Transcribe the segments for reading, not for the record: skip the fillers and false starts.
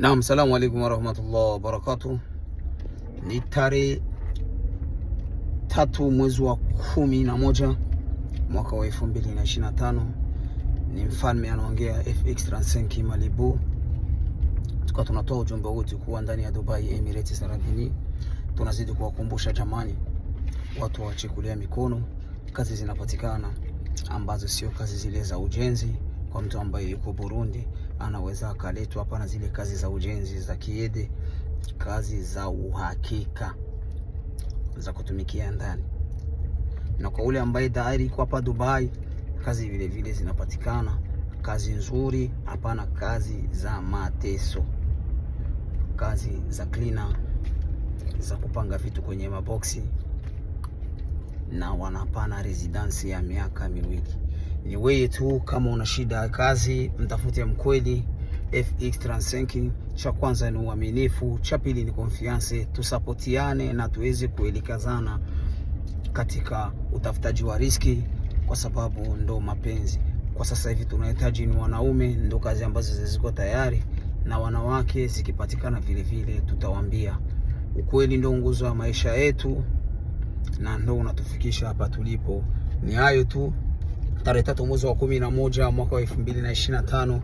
Naam, salamu alaykum warahmatullahi wabarakatuh. Ni tarehe 3 mwezi wa 11 mwaka wa 2025. Ni mfalme anaongea, FX 35 Malibu. Tuko tunatoa ujumbe wote kuwa ndani ya Dubai Emirates Arab Unis. Tunazidi kuwakumbusha jamani, watu waache kulia mikono. Kazi zinapatikana ambazo sio kazi zile za ujenzi. Kwa mtu ambaye yuko Burundi anaweza akaletwa hapa na zile kazi za ujenzi za kiede, kazi za uhakika za kutumikia ndani. Na kwa ule ambaye tayari yuko hapa Dubai, kazi vile vile zinapatikana, kazi nzuri, hapana kazi za mateso, kazi za cleaner, za kupanga vitu kwenye maboksi, na wanapana residence ya miaka miwili. Ni wewe tu, kama una shida ya kazi mtafute mkweli FX 35. Cha kwanza ni uaminifu, cha pili ni confiance. Tusapotiane na tuweze kuelikazana katika utafutaji wa riski, kwa sababu ndo mapenzi. Kwa sasa hivi tunahitaji ni wanaume, ndo kazi ambazo ziko tayari, na wanawake zikipatikana vile vile tutawaambia. Ukweli ndo nguzo ya maisha yetu na ndo unatufikisha hapa tulipo. Ni hayo tu. Tarehe 3 mwezi wa 11 mwaka wa 2025.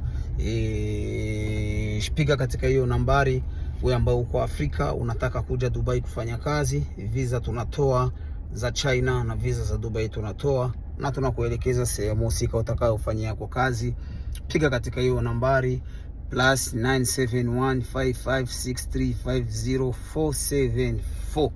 Piga katika hiyo nambari wewe ambao uko Afrika unataka kuja Dubai kufanya kazi. Visa tunatoa za China na visa za Dubai tunatoa, na tunakuelekeza sehemu husika utakayofanyia kwa kazi. Piga katika hiyo nambari +971556350 474.